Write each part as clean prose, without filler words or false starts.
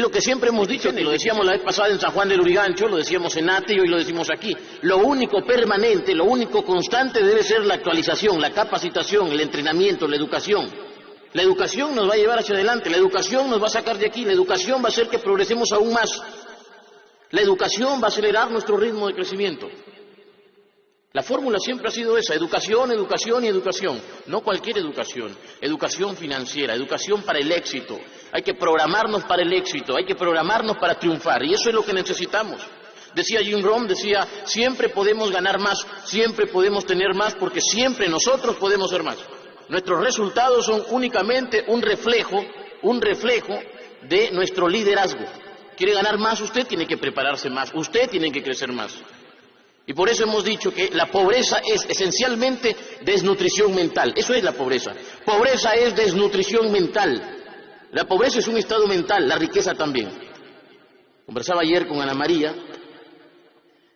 lo que siempre hemos dicho, que lo decíamos la vez pasada en San Juan del Lurigancho, lo decíamos en ATE y hoy lo decimos aquí. Lo único permanente, lo único constante debe ser la actualización, la capacitación, el entrenamiento, la educación. La educación nos va a llevar hacia adelante, la educación nos va a sacar de aquí, la educación va a hacer que progresemos aún más. La educación va a acelerar nuestro ritmo de crecimiento. La fórmula siempre ha sido esa, educación, educación y educación. No cualquier educación, educación financiera, educación para el éxito. Hay que programarnos para el éxito, hay que programarnos para triunfar y eso es lo que necesitamos. Decía Jim Rohn, decía, siempre podemos ganar más, siempre podemos tener más porque siempre nosotros podemos ser más. Nuestros resultados son únicamente un reflejo de nuestro liderazgo. ¿Quiere ganar más? Usted tiene que prepararse más, usted tiene que crecer más. Y por eso hemos dicho que la pobreza es esencialmente desnutrición mental. Eso es la pobreza. Pobreza es desnutrición mental. La pobreza es un estado mental, la riqueza también. Conversaba ayer con Ana María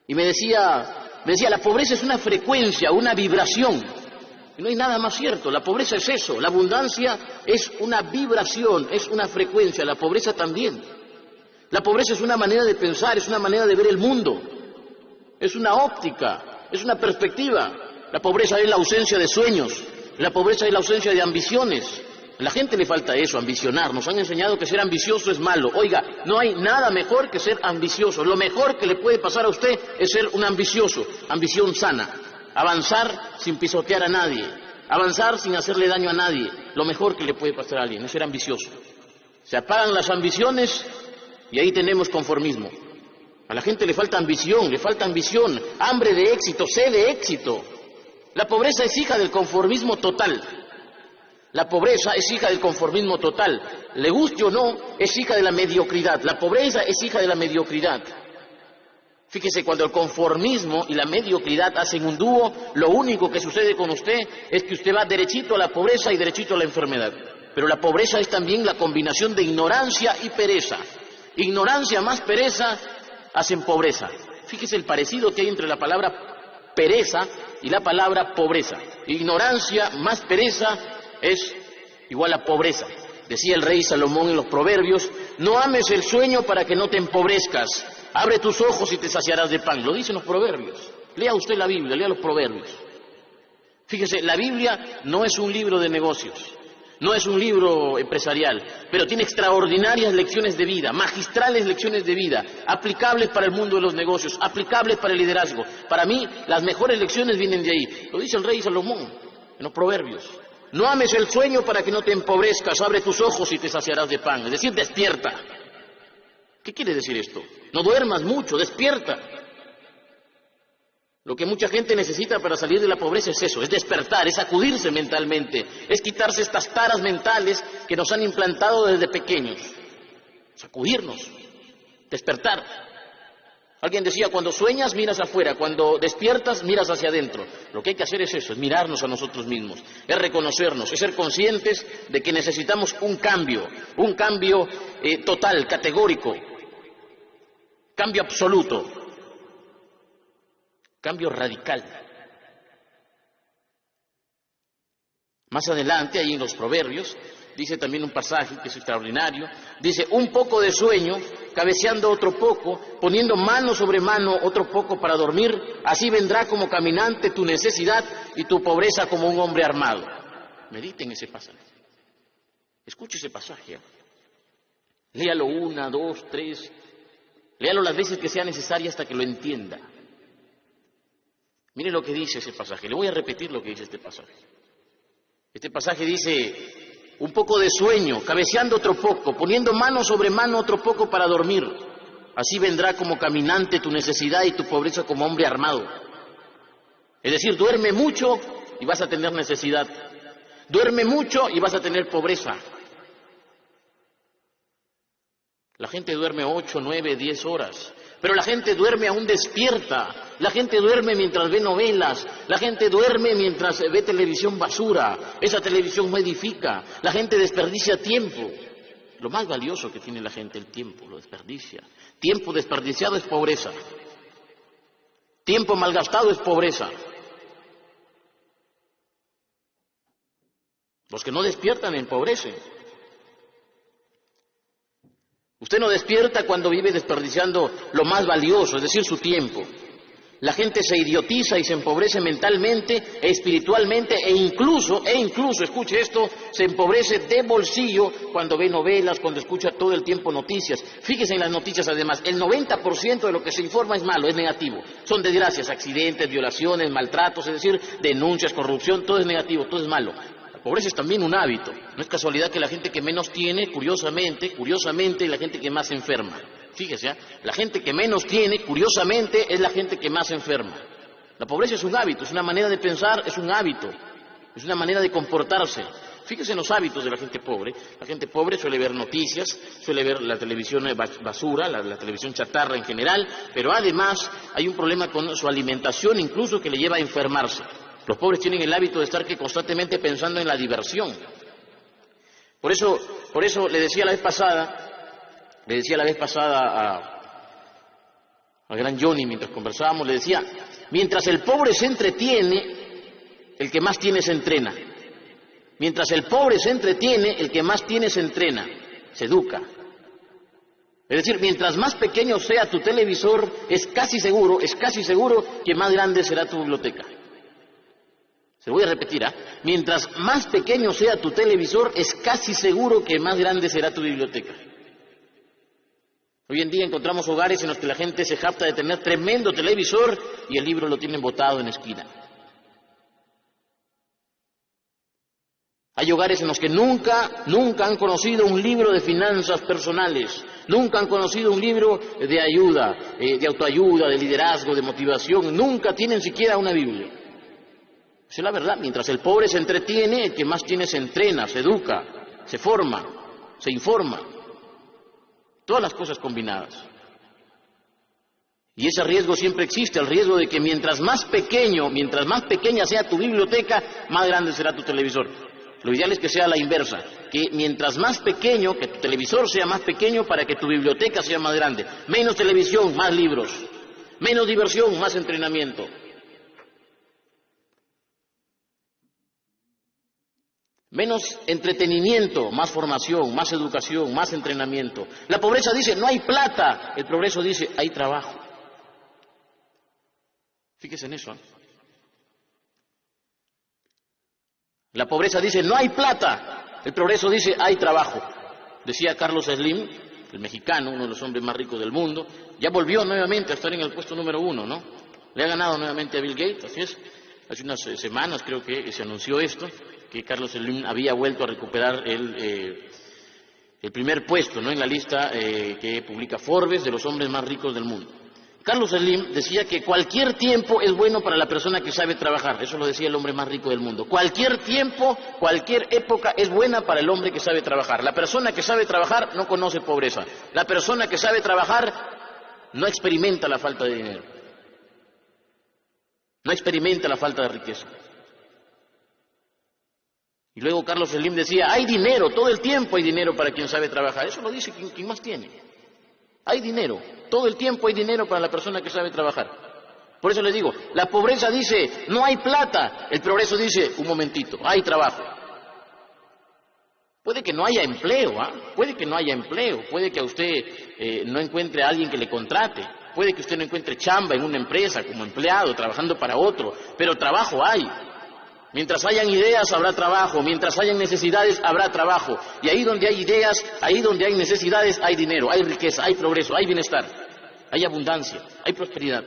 y me decía, la pobreza es una frecuencia, una vibración. Y no hay nada más cierto, la pobreza es eso, la abundancia es una vibración, es una frecuencia, la pobreza también. La pobreza es una manera de pensar, es una manera de ver el mundo. Es una óptica, es una perspectiva. La pobreza es la ausencia de sueños, la pobreza es la ausencia de ambiciones. A la gente le falta eso, ambicionar. Nos han enseñado que ser ambicioso es malo. Oiga, no hay nada mejor que ser ambicioso. Lo mejor que le puede pasar a usted es ser un ambicioso, ambición sana. Avanzar sin pisotear a nadie, avanzar sin hacerle daño a nadie. Lo mejor que le puede pasar a alguien es ser ambicioso. Se apagan las ambiciones y ahí tenemos conformismo. A la gente le falta ambición, hambre de éxito, sed de éxito. La pobreza es hija del conformismo total. La pobreza es hija del conformismo total. Le guste o no, es hija de la mediocridad. La pobreza es hija de la mediocridad. Fíjese, cuando el conformismo y la mediocridad hacen un dúo, lo único que sucede con usted es que usted va derechito a la pobreza y derechito a la enfermedad. Pero la pobreza es también la combinación de ignorancia y pereza. Ignorancia más pereza hacen pobreza. Fíjese el parecido que hay entre la palabra pereza y la palabra pobreza. Ignorancia más pereza es igual a pobreza. Decía el rey Salomón en los Proverbios, no ames el sueño para que no te empobrezcas. Abre tus ojos y te saciarás de pan. Lo dicen los Proverbios. Lea usted la Biblia, lea los Proverbios. Fíjese, la Biblia no es un libro de negocios. No es un libro empresarial, pero tiene extraordinarias lecciones de vida, magistrales lecciones de vida, aplicables para el mundo de los negocios, aplicables para el liderazgo. Para mí, las mejores lecciones vienen de ahí. Lo dice el rey Salomón en los Proverbios. No ames el sueño para que no te empobrezcas, abre tus ojos y te saciarás de pan. Es decir, despierta. ¿Qué quiere decir esto? No duermas mucho, despierta. Lo que mucha gente necesita para salir de la pobreza es eso, es despertar, es sacudirse mentalmente, es quitarse estas taras mentales que nos han implantado desde pequeños. Sacudirnos, despertar. Alguien decía, cuando sueñas miras afuera, cuando despiertas miras hacia adentro. Lo que hay que hacer es eso, es mirarnos a nosotros mismos, es reconocernos, es ser conscientes de que necesitamos un cambio total, categórico, cambio absoluto. Cambio radical. Más adelante, ahí en los Proverbios, dice también un pasaje que es extraordinario. Dice, un poco de sueño, cabeceando otro poco, poniendo mano sobre mano otro poco para dormir, así vendrá como caminante tu necesidad y tu pobreza como un hombre armado. Mediten ese pasaje. Escuche ese pasaje. Léalo 1, 2, 3. Léalo las veces que sea necesaria hasta que lo entienda. Mire lo que dice ese pasaje. Le voy a repetir lo que dice este pasaje. Este pasaje dice, un poco de sueño, cabeceando otro poco, poniendo mano sobre mano otro poco para dormir. Así vendrá como caminante tu necesidad y tu pobreza como hombre armado. Es decir, duerme mucho y vas a tener necesidad. Duerme mucho y vas a tener pobreza. La gente duerme 8, 9, 10 horas. Pero la gente duerme aún despierta, la gente duerme mientras ve novelas, la gente duerme mientras ve televisión basura, esa televisión no edifica, la gente desperdicia tiempo. Lo más valioso que tiene la gente, el tiempo, lo desperdicia. Tiempo desperdiciado es pobreza, tiempo malgastado es pobreza. Los que no despiertan empobrecen. Usted no despierta cuando vive desperdiciando lo más valioso, es decir, su tiempo. La gente se idiotiza y se empobrece mentalmente, espiritualmente e incluso, escuche esto, se empobrece de bolsillo cuando ve novelas, cuando escucha todo el tiempo noticias. Fíjese en las noticias además, el 90% de lo que se informa es malo, es negativo. Son desgracias, accidentes, violaciones, maltratos, es decir, denuncias, corrupción, todo es negativo, todo es malo. La pobreza es también un hábito. No es casualidad que la gente que menos tiene, curiosamente, es la gente que más se enferma. Fíjese, la gente que menos tiene, curiosamente, es la gente que más se enferma. La pobreza es un hábito, es una manera de pensar, es un hábito, es una manera de comportarse. Fíjese en los hábitos de la gente pobre. La gente pobre suele ver noticias, suele ver la televisión basura, la televisión chatarra en general, pero además hay un problema con su alimentación, incluso que le lleva a enfermarse. Los pobres tienen el hábito de estar constantemente pensando en la diversión. Por eso le decía la vez pasada al gran Johnny, mientras conversábamos, le decía, mientras el pobre se entretiene, el que más tiene se entrena. Mientras el pobre se entretiene, el que más tiene se entrena, se educa. Es decir, mientras más pequeño sea tu televisor, es casi seguro que más grande será tu biblioteca. Se voy a repetir, mientras más pequeño sea tu televisor, es casi seguro que más grande será tu biblioteca. Hoy en día encontramos hogares en los que la gente se jacta de tener tremendo televisor y el libro lo tienen botado en la esquina. Hay hogares en los que nunca han conocido un libro de finanzas personales, nunca han conocido un libro de ayuda, de autoayuda, de liderazgo, de motivación, nunca tienen siquiera una Biblia. Esa es la verdad, mientras el pobre se entretiene, el que más tiene se entrena, se educa, se forma, se informa. Todas las cosas combinadas. Y ese riesgo siempre existe, el riesgo de que mientras más pequeña sea tu biblioteca, más grande será tu televisor. Lo ideal es que sea la inversa, que mientras más pequeño, que tu televisor sea más pequeño para que tu biblioteca sea más grande. Menos televisión, más libros. Menos diversión, más entrenamiento. Menos entretenimiento, más formación, más educación, más entrenamiento. La pobreza dice, no hay plata. El progreso dice, hay trabajo. Fíjese en eso. La pobreza dice, no hay plata. El progreso dice, hay trabajo. Decía Carlos Slim, el mexicano, uno de los hombres más ricos del mundo, ya volvió nuevamente a estar en el puesto número 1, ¿no? Le ha ganado nuevamente a Bill Gates, así es. Hace unas semanas creo que se anunció esto, que Carlos Slim había vuelto a recuperar el primer puesto, ¿no?, en la lista que publica Forbes de los hombres más ricos del mundo. Carlos Slim decía que cualquier tiempo es bueno para la persona que sabe trabajar. Eso lo decía el hombre más rico del mundo. Cualquier tiempo, cualquier época es buena para el hombre que sabe trabajar. La persona que sabe trabajar no conoce pobreza. La persona que sabe trabajar no experimenta la falta de dinero. No experimenta la falta de riqueza. Y luego Carlos Slim decía, hay dinero, todo el tiempo hay dinero para quien sabe trabajar. Eso lo dice quien más tiene. Hay dinero, todo el tiempo hay dinero para la persona que sabe trabajar. Por eso les digo, la pobreza dice, no hay plata. El progreso dice, un momentito, hay trabajo. Puede que no haya empleo, puede que no haya empleo, puede que a usted no encuentre a alguien que le contrate, puede que usted no encuentre chamba en una empresa como empleado, trabajando para otro, pero trabajo hay. Mientras hayan ideas, habrá trabajo. Mientras hayan necesidades, habrá trabajo. Y ahí donde hay ideas, ahí donde hay necesidades, hay dinero, hay riqueza, hay progreso, hay bienestar, hay abundancia, hay prosperidad.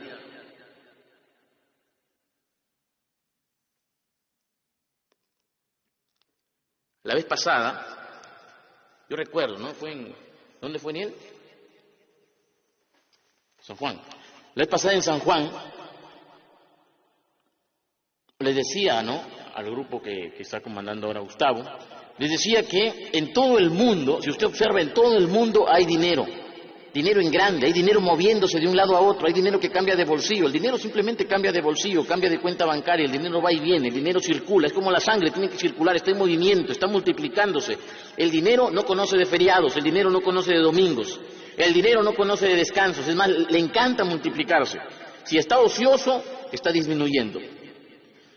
La vez pasada, yo recuerdo, ¿no? ¿Dónde fue Niel? San Juan. La vez pasada en San Juan, les decía, ¿no?, al grupo que está comandando ahora Gustavo, les decía que en todo el mundo, si usted observa, en todo el mundo hay dinero. Dinero en grande, hay dinero moviéndose de un lado a otro, hay dinero que cambia de bolsillo. El dinero simplemente cambia de bolsillo, cambia de cuenta bancaria, el dinero va y viene, el dinero circula, es como la sangre, tiene que circular, está en movimiento, está multiplicándose. El dinero no conoce de feriados, el dinero no conoce de domingos, el dinero no conoce de descansos, es más, le encanta multiplicarse. Si está ocioso, está disminuyendo.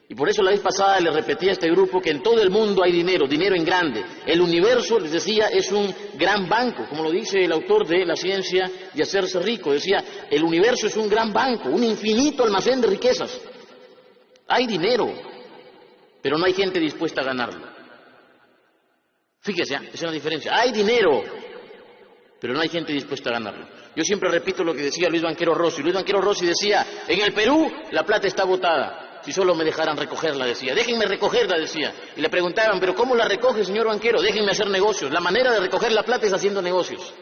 Y por eso la vez pasada le repetí a este grupo que en todo el mundo hay dinero, dinero en grande. El universo, les decía, es un gran banco, como lo dice el autor de La ciencia de hacerse rico. Decía, el universo es un gran banco, un infinito almacén de riquezas. Hay dinero, pero no hay gente dispuesta a ganarlo. Fíjese, esa es la diferencia. Hay dinero, pero no hay gente dispuesta a ganarlo. Yo siempre repito lo que decía Luis Banquero Rossi. Luis Banquero Rossi decía, en el Perú la plata está botada. Si solo me dejaran recogerla, decía. Déjenme recogerla, decía. Y le preguntaban, ¿pero cómo la recoge, señor banquero? Déjenme hacer negocios. La manera de recoger la plata es haciendo negocios.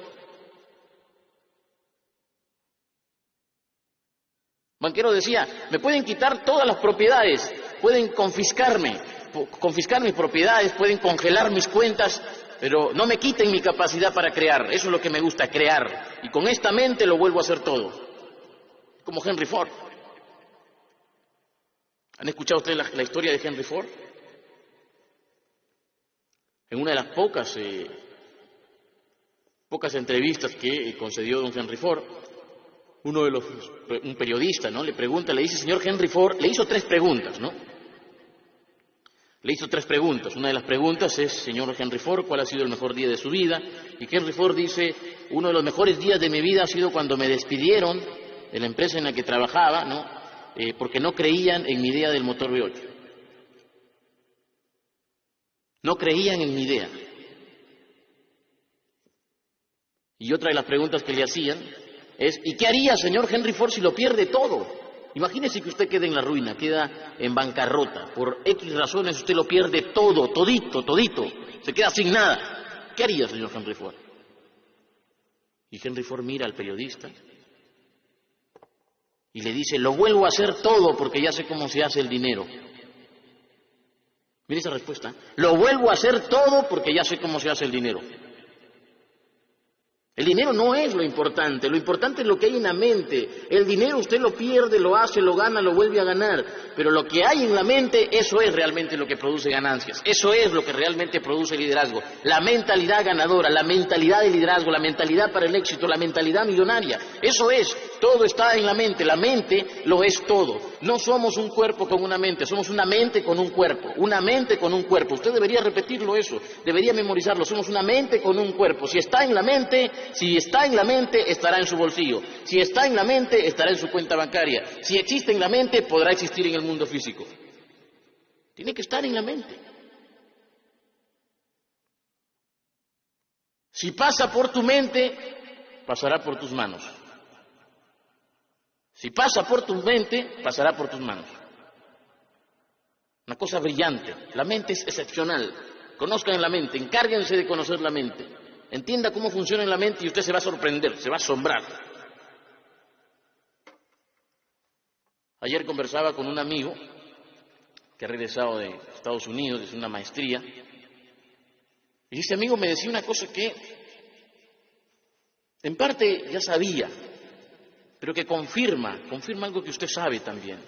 Banquero decía, me pueden quitar todas las propiedades, pueden confiscar mis propiedades, pueden congelar mis cuentas, pero no me quiten mi capacidad para crear. Eso es lo que me gusta, crear. Y con esta mente lo vuelvo a hacer todo. Como Henry Ford. ¿Han escuchado ustedes la historia de Henry Ford? En una de las pocas entrevistas que concedió don Henry Ford, un periodista, ¿no?, le pregunta, le dice, señor Henry Ford, le hizo 3 preguntas, ¿no? Le hizo 3 preguntas. Una de las preguntas es, señor Henry Ford, ¿cuál ha sido el mejor día de su vida? Y Henry Ford dice, uno de los mejores días de mi vida ha sido cuando me despidieron de la empresa en la que trabajaba, ¿no?, porque no creían en mi idea del motor V8. No creían en mi idea. Y otra de las preguntas que le hacían es, ¿y qué haría, señor Henry Ford, si lo pierde todo? Imagínese que usted quede en la ruina, queda en bancarrota. Por X razones usted lo pierde todo, todito, se queda sin nada. ¿Qué haría, señor Henry Ford? Y Henry Ford mira al periodista y le dice, lo vuelvo a hacer todo porque ya sé cómo se hace el dinero. Mire esa respuesta. Lo vuelvo a hacer todo porque ya sé cómo se hace el dinero. El dinero no es lo importante es lo que hay en la mente. El dinero usted lo pierde, lo hace, lo gana, lo vuelve a ganar. Pero lo que hay en la mente, eso es realmente lo que produce ganancias. Eso es lo que realmente produce liderazgo. La mentalidad ganadora, la mentalidad de liderazgo, la mentalidad para el éxito, la mentalidad millonaria. Eso es, todo está en la mente lo es todo. No somos un cuerpo con una mente, somos una mente con un cuerpo. Una mente con un cuerpo. Usted debería repetirlo eso, debería memorizarlo. Somos una mente con un cuerpo. Si está en la mente, estará en su bolsillo. Si está en la mente, estará en su cuenta bancaria. Si existe en la mente, podrá existir en el mundo físico. Tiene que estar en la mente. Si pasa por tu mente, pasará por tus manos. Si pasa por tu mente, pasará por tus manos. Una cosa brillante. La mente es excepcional. Conozcan la mente, encárguense de conocer la mente. Entienda cómo funciona en la mente y usted se va a sorprender, se va a asombrar. Ayer conversaba con un amigo que ha regresado de Estados Unidos, de una maestría, y ese amigo me decía una cosa que en parte ya sabía, pero que confirma algo que usted sabe también.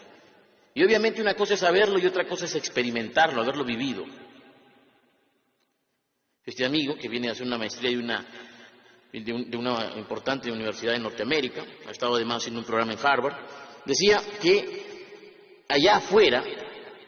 Y obviamente una cosa es saberlo y otra cosa es experimentarlo, haberlo vivido. Este amigo, que viene a hacer una maestría de una importante universidad en Norteamérica, ha estado además haciendo un programa en Harvard, decía que allá afuera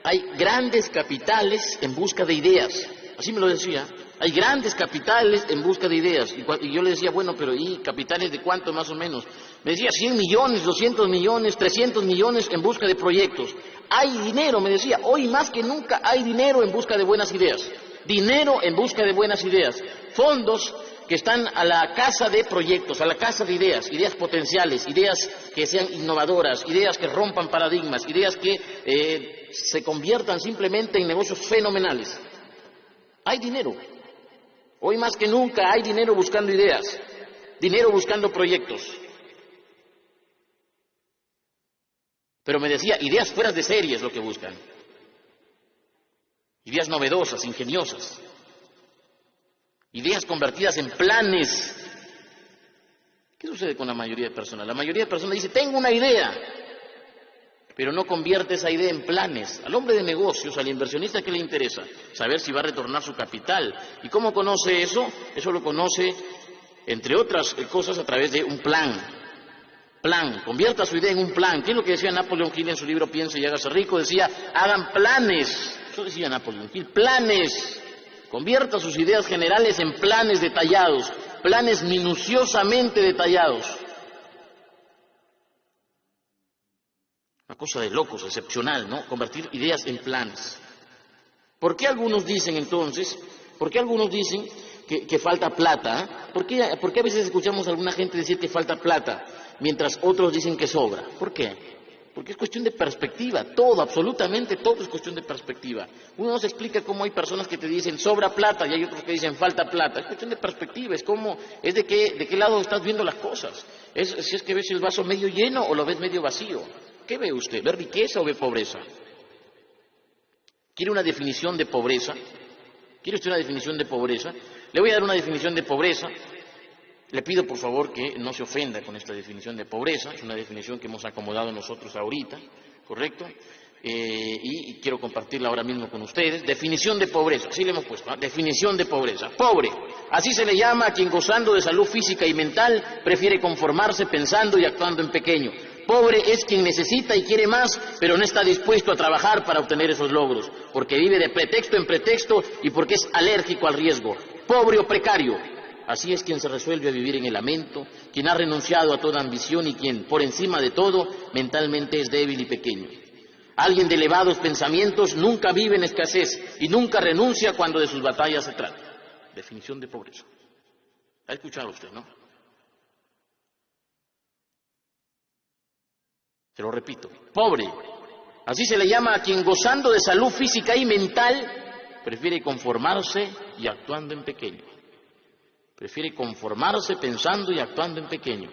hay grandes capitales en busca de ideas. Así me lo decía. Hay grandes capitales en busca de ideas. Y yo le decía, bueno, pero ¿y capitales de cuánto más o menos? Me decía 100 millones, 200 millones, 300 millones en busca de proyectos. Hay dinero, me decía, hoy más que nunca hay dinero en busca de buenas ideas. Dinero en busca de buenas ideas. Fondos que están a la casa de proyectos, a la casa de ideas, ideas potenciales, ideas que sean innovadoras, ideas que rompan paradigmas, ideas que se conviertan simplemente en negocios fenomenales. Hay dinero. Hoy más que nunca hay dinero buscando ideas, dinero buscando proyectos. Pero me decía, ideas fuera de serie es lo que buscan. Ideas novedosas, ingeniosas. Ideas convertidas en planes. ¿Qué sucede con la mayoría de personas? La mayoría de personas dice, tengo una idea, pero no convierte esa idea en planes. Al hombre de negocios, al inversionista, ¿qué le interesa? Saber si va a retornar su capital. ¿Y cómo conoce eso? Eso lo conoce, entre otras cosas, a través de un plan. Plan, convierta su idea en un plan. ¿Qué es lo que decía Napoleón Hill en su libro Piense y hágase rico? Decía, hagan planes. Eso decía Napoleón Hill, planes. Convierta sus ideas generales en planes detallados, planes minuciosamente detallados. Una cosa de locos, excepcional, ¿no? Convertir ideas en planes. ¿Por qué algunos dicen entonces, que falta plata? ¿Por qué a veces escuchamos a alguna gente decir que falta plata, mientras otros dicen que sobra? ¿Por qué? Porque es cuestión de perspectiva, todo, absolutamente todo es cuestión de perspectiva. Uno nos explica cómo hay personas que te dicen sobra plata y hay otros que dicen falta plata. Es cuestión de perspectiva, es de qué lado estás viendo las cosas. Si es que ves el vaso medio lleno o lo ves medio vacío. ¿Qué ve usted? ¿Ve riqueza o ve pobreza? ¿Quiere una definición de pobreza? ¿Quiere usted una definición de pobreza? Le voy a dar una definición de pobreza. Le pido por favor que no se ofenda con esta definición de pobreza. Es una definición que hemos acomodado nosotros ahorita, ¿correcto? Y quiero compartirla ahora mismo con ustedes. Definición de pobreza, así le hemos puesto, ¿eh? Definición de pobreza. Pobre, así se le llama a quien gozando de salud física y mental prefiere conformarse pensando y actuando en pequeño. Pobre es quien necesita y quiere más, pero no está dispuesto a trabajar para obtener esos logros, porque vive de pretexto en pretexto y porque es alérgico al riesgo. Pobre o precario, así es quien se resuelve a vivir en el lamento, quien ha renunciado a toda ambición y quien, por encima de todo, mentalmente es débil y pequeño. Alguien de elevados pensamientos nunca vive en escasez y nunca renuncia cuando de sus batallas se trata. Definición de pobreza. ¿Ha escuchado usted, no? Se lo repito, pobre, así se le llama a quien gozando de salud física y mental prefiere conformarse y actuando en pequeño. Prefiere conformarse pensando y actuando en pequeño.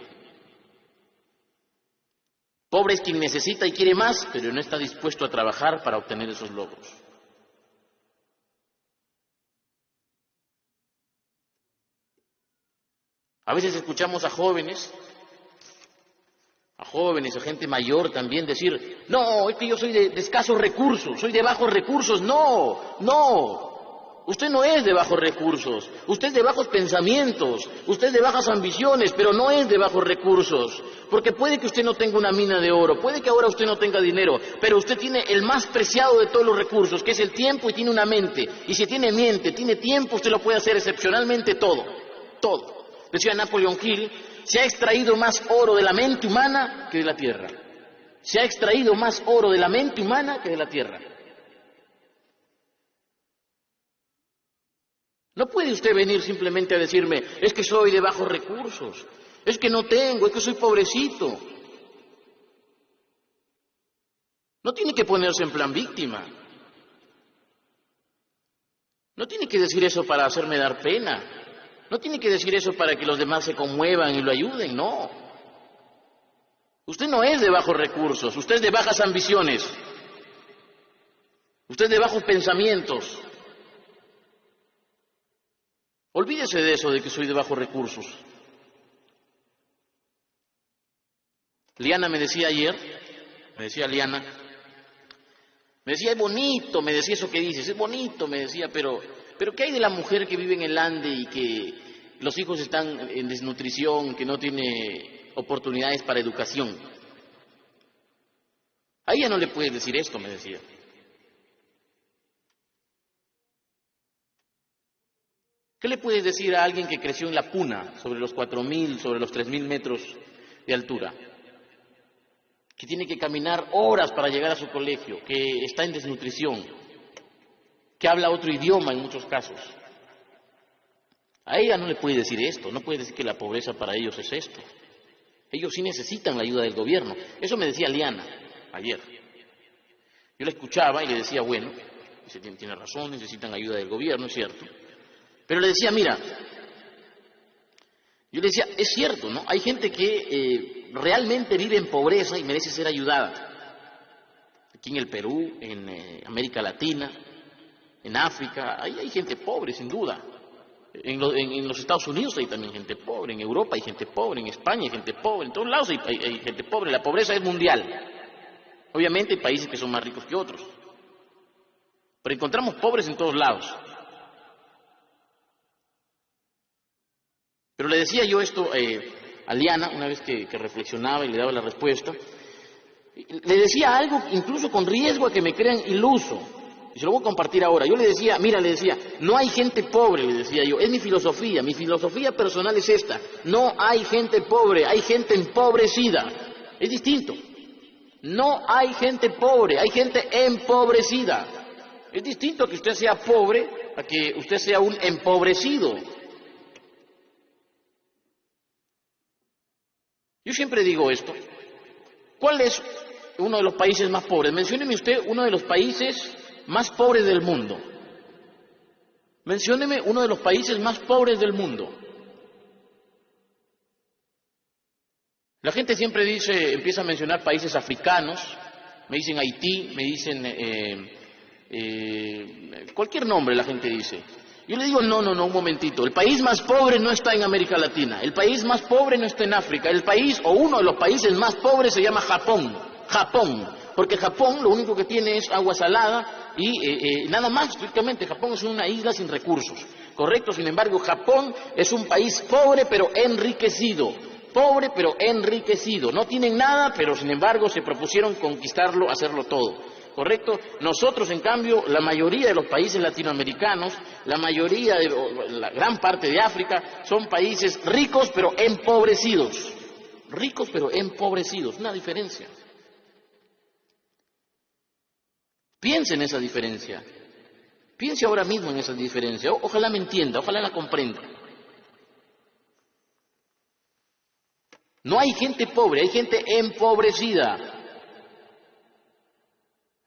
Pobre es quien necesita y quiere más, pero no está dispuesto a trabajar para obtener esos logros. A veces escuchamos a jóvenes, a gente mayor también decir, no, es que yo soy de escasos recursos, soy de bajos recursos. No, usted no es de bajos recursos, usted es de bajos pensamientos, usted es de bajas ambiciones, pero no es de bajos recursos, porque puede que usted no tenga una mina de oro, puede que ahora usted no tenga dinero, pero usted tiene el más preciado de todos los recursos, que es el tiempo, y tiene una mente, y si tiene mente, tiene tiempo, usted lo puede hacer excepcionalmente todo. Decía Napoleón Hill, se ha extraído más oro de la mente humana que de la tierra. Se ha extraído más oro de la mente humana que de la tierra. No puede usted venir simplemente a decirme, es que soy de bajos recursos, es que no tengo, es que soy pobrecito. No tiene que ponerse en plan víctima. No tiene que decir eso para hacerme dar pena. No tiene que decir eso para que los demás se conmuevan y lo ayuden, no. Usted no es de bajos recursos, usted es de bajas ambiciones. Usted es de bajos pensamientos. Olvídese de eso de que soy de bajos recursos. Liana me decía ayer, es bonito, me decía eso que dices, es bonito, me decía, pero ¿qué hay de la mujer que vive en el Ande y que los hijos están en desnutrición, que no tiene oportunidades para educación? A ella no le puedes decir esto, me decía. ¿Qué le puedes decir a alguien que creció en la Puna, sobre los 4.000, sobre los 3.000 metros de altura? Que tiene que caminar horas para llegar a su colegio, que está en desnutrición, que habla otro idioma en muchos casos. A ella no le puede decir esto, no puede decir que la pobreza para ellos es esto. Ellos sí necesitan la ayuda del gobierno. Eso me decía Liana ayer. Yo la escuchaba y le decía, bueno, tiene razón, necesitan ayuda del gobierno, es cierto. Pero le decía, mira, yo le decía, es cierto, ¿no? Hay gente que realmente vive en pobreza y merece ser ayudada. Aquí en el Perú, en América Latina, en África, hay gente pobre, sin duda. En los Estados Unidos hay también gente pobre, en Europa hay gente pobre, en España hay gente pobre, en todos lados hay gente pobre. La pobreza es mundial. Obviamente hay países que son más ricos que otros, pero encontramos pobres en todos lados. Pero le decía yo esto a Liana, una vez que reflexionaba y le daba la respuesta, le decía algo incluso con riesgo a que me crean iluso, y se lo voy a compartir ahora. Yo le decía, mira, le decía, no hay gente pobre, le decía yo, es mi filosofía personal es esta, no hay gente pobre, hay gente empobrecida, es distinto. No hay gente pobre, hay gente empobrecida. Es distinto a que usted sea pobre, a que usted sea un empobrecido. Yo siempre digo esto. ¿Cuál es uno de los países más pobres? Mencióneme usted uno de los países más pobres del mundo. Mencióneme uno de los países más pobres del mundo. La gente siempre dice, empieza a mencionar países africanos, me dicen Haití, me dicen cualquier nombre la gente dice. Yo le digo, no, un momentito, el país más pobre no está en América Latina, el país más pobre no está en África, el país o uno de los países más pobres se llama Japón, porque Japón lo único que tiene es agua salada y nada más, estrictamente, Japón es una isla sin recursos, ¿correcto? Sin embargo, Japón es un país pobre pero enriquecido. Pobre pero enriquecido, no tienen nada, pero sin embargo se propusieron conquistarlo, hacerlo todo, ¿correcto? Nosotros, en cambio, la mayoría de los países latinoamericanos, la gran parte de África, son países ricos pero empobrecidos, una diferencia. Piense en esa diferencia, piense ahora mismo en esa diferencia, ojalá me entienda, ojalá la comprenda. No hay gente pobre, hay gente empobrecida.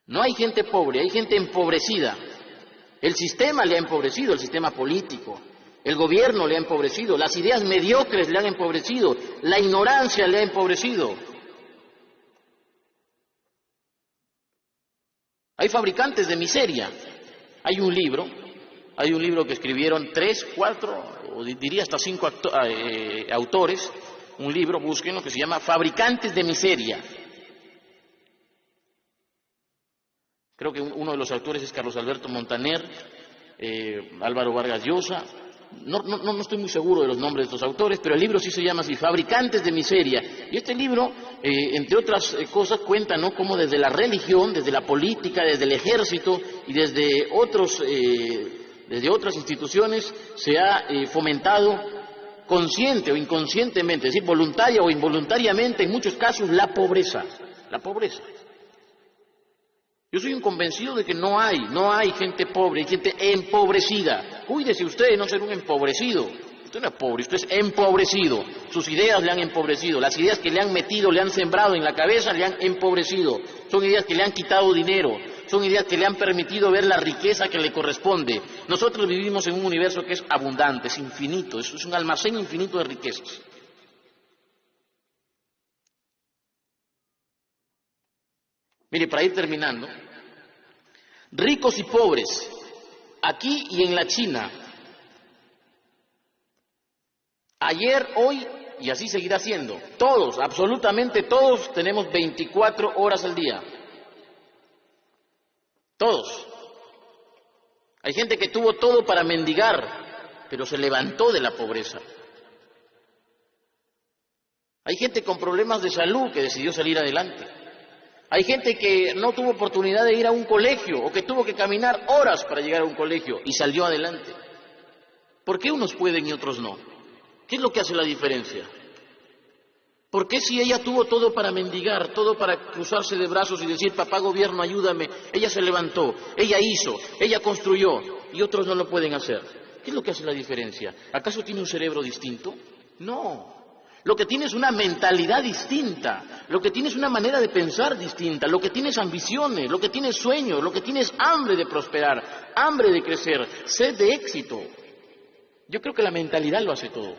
No hay gente pobre, hay gente empobrecida. El sistema le ha empobrecido, el sistema político. El gobierno le ha empobrecido, las ideas mediocres le han empobrecido, la ignorancia le ha empobrecido. Hay fabricantes de miseria. Hay un libro que escribieron 3, 4, o diría hasta 5 autores. Un libro, búsquenlo, que se llama Fabricantes de Miseria. Creo que uno de los autores es Carlos Alberto Montaner, Álvaro Vargas Llosa. No estoy muy seguro de los nombres de estos autores, pero el libro sí se llama así, Fabricantes de Miseria. Y este libro, entre otras cosas, cuenta, ¿no?, cómo desde la religión, desde la política, desde el ejército y desde otras instituciones se ha fomentado consciente o inconscientemente, es decir, voluntaria o involuntariamente, en muchos casos, la pobreza. Yo soy un convencido de que no hay gente pobre, hay gente empobrecida. Cuídese usted de no ser un empobrecido. Usted no es pobre, usted es empobrecido. Sus ideas le han empobrecido, las ideas que le han metido, le han sembrado en la cabeza, le han empobrecido. Son ideas que le han quitado dinero, son ideas que le han permitido ver la riqueza que le corresponde. Nosotros vivimos en un universo que es abundante, es infinito, es un almacén infinito de riquezas. Mire, para ir terminando, ricos y pobres, aquí y en la China, ayer, hoy y así seguirá siendo, todos, absolutamente todos, tenemos 24 horas al día. Todos. Hay gente que tuvo todo para mendigar, pero se levantó de la pobreza. Hay gente con problemas de salud que decidió salir adelante. Hay gente que no tuvo oportunidad de ir a un colegio o que tuvo que caminar horas para llegar a un colegio y salió adelante. ¿Por qué unos pueden y otros no? ¿Qué es lo que hace la diferencia? ¿Por qué si ella tuvo todo para mendigar, todo para cruzarse de brazos y decir, papá gobierno, ayúdame, ella se levantó, ella hizo, ella construyó, y otros no lo pueden hacer? ¿Qué es lo que hace la diferencia? ¿Acaso tiene un cerebro distinto? No. Lo que tiene es una mentalidad distinta, lo que tiene es una manera de pensar distinta, lo que tiene es ambiciones, lo que tiene es sueños, lo que tiene es hambre de prosperar, hambre de crecer, sed de éxito. Yo creo que la mentalidad lo hace todo,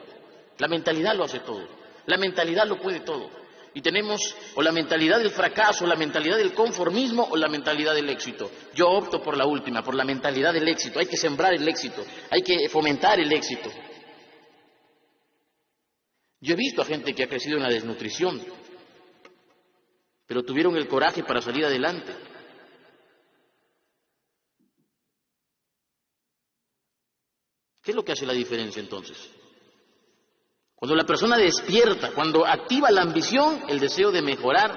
la mentalidad lo hace todo. La mentalidad lo puede todo. Y tenemos o la mentalidad del fracaso, la mentalidad del conformismo o la mentalidad del éxito. Yo opto por la última, por la mentalidad del éxito. Hay que sembrar el éxito, hay que fomentar el éxito. Yo he visto a gente que ha crecido en la desnutrición, pero tuvieron el coraje para salir adelante. ¿Qué es lo que hace la diferencia entonces? Cuando la persona despierta, cuando activa la ambición, el deseo de mejorar,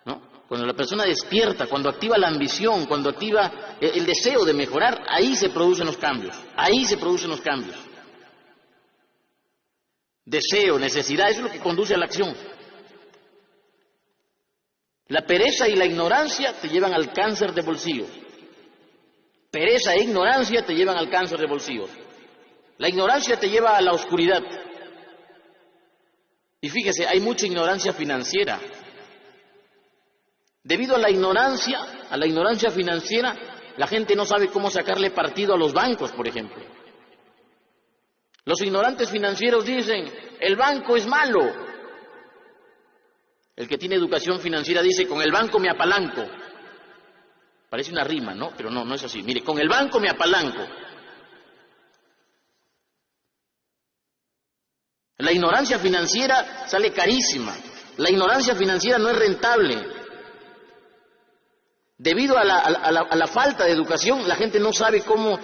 ¿no? Cuando la persona despierta, cuando activa la ambición, cuando activa el deseo de mejorar, ahí se producen los cambios, ahí se producen los cambios. Deseo, necesidad, eso es lo que conduce a la acción. La pereza y la ignorancia te llevan al cáncer de bolsillo. Pereza e ignorancia te llevan al cáncer de bolsillo. La ignorancia te lleva a la oscuridad. Y fíjese, hay mucha ignorancia financiera. Debido a la ignorancia financiera, la gente no sabe cómo sacarle partido a los bancos, por ejemplo. Los ignorantes financieros dicen, el banco es malo. El que tiene educación financiera dice, con el banco me apalanco. Parece una rima, ¿no? Pero no es así. Mire, con el banco me apalanco. La ignorancia financiera sale carísima. La ignorancia financiera no es rentable. Debido a la falta de educación, la gente no sabe cómo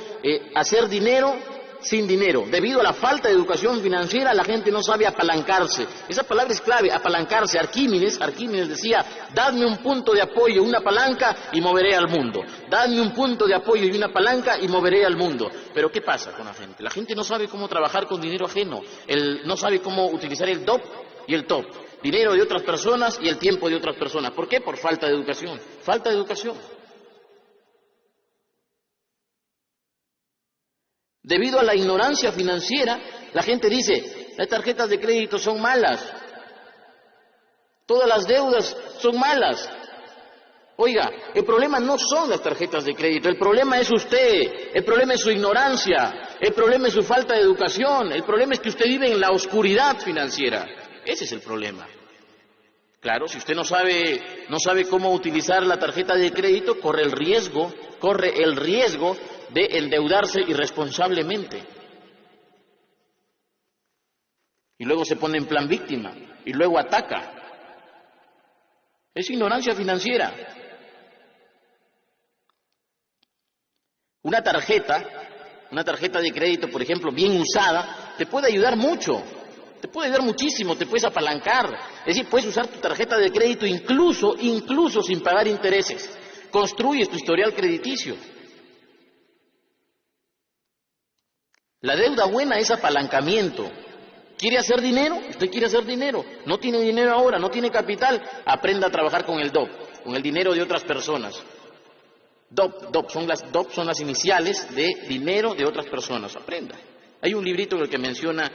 hacer dinero sin dinero. Debido a la falta de educación financiera, la gente no sabe apalancarse. Esa palabra es clave, apalancarse. Arquímedes decía, dadme un punto de apoyo, una palanca y moveré al mundo. Dadme un punto de apoyo y una palanca y moveré al mundo. Pero ¿qué pasa con la gente? La gente no sabe cómo trabajar con dinero ajeno. No sabe cómo utilizar el DOP y el TOP. Dinero de otras personas y el tiempo de otras personas. ¿Por qué? Por falta de educación. Falta de educación. Debido a la ignorancia financiera, la gente dice, las tarjetas de crédito son malas. Todas las deudas son malas. Oiga, el problema no son las tarjetas de crédito, el problema es usted, el problema es su ignorancia, el problema es su falta de educación, el problema es que usted vive en la oscuridad financiera. Ese es el problema. Claro, si usted no sabe cómo utilizar la tarjeta de crédito, corre el riesgo de endeudarse irresponsablemente. Y luego se pone en plan víctima, y luego ataca. Es ignorancia financiera. Una tarjeta de crédito, por ejemplo, bien usada, te puede ayudar mucho. Te puede ayudar muchísimo, te puedes apalancar. Es decir, puedes usar tu tarjeta de crédito incluso sin pagar intereses. Construyes tu historial crediticio. La deuda buena es apalancamiento. ¿Quiere hacer dinero? Usted quiere hacer dinero. No tiene dinero ahora, no tiene capital. Aprenda a trabajar con el DOP, con el dinero de otras personas. DOP son las iniciales de dinero de otras personas. Aprenda. Hay un librito en el que menciona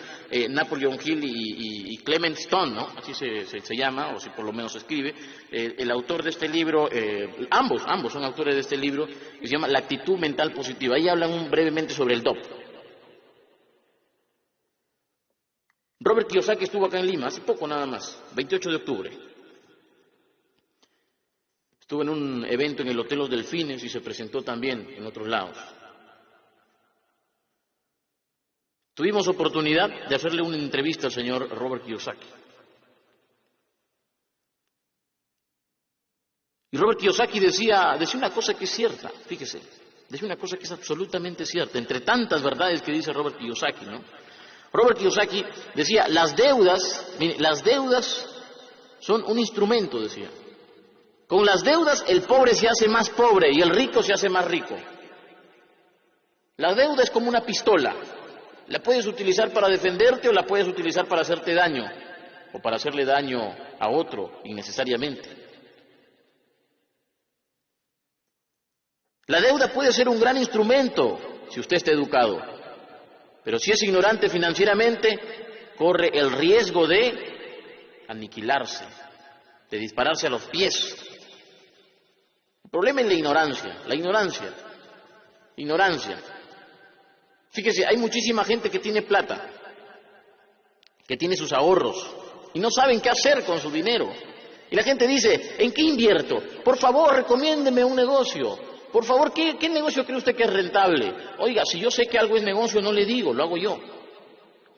Napoleon Hill y Clement Stone, ¿no? Así se llama, o si por lo menos se escribe. El autor de este libro, ambos son autores de este libro, que se llama La actitud mental positiva. Ahí hablan brevemente sobre el DOP. Robert Kiyosaki estuvo acá en Lima, hace poco nada más, 28 de octubre. Estuvo en un evento en el Hotel Los Delfines y se presentó también en otros lados. Tuvimos oportunidad de hacerle una entrevista al señor Robert Kiyosaki. Y Robert Kiyosaki decía una cosa que es cierta, fíjese, decía una cosa que es absolutamente cierta, entre tantas verdades que dice Robert Kiyosaki, ¿no? Robert Kiyosaki decía, las deudas son un instrumento, decía. Con las deudas el pobre se hace más pobre y el rico se hace más rico. La deuda es como una pistola. La puedes utilizar para defenderte o la puedes utilizar para hacerte daño o para hacerle daño a otro innecesariamente. La deuda puede ser un gran instrumento si usted está educado, pero si es ignorante financieramente, corre el riesgo de aniquilarse, de dispararse a los pies. El problema es la ignorancia. Fíjese, hay muchísima gente que tiene plata, que tiene sus ahorros, y no saben qué hacer con su dinero. Y la gente dice, ¿en qué invierto? Por favor, recomiéndeme un negocio. Por favor, ¿qué negocio cree usted que es rentable? Oiga, si yo sé que algo es negocio, no le digo, lo hago yo.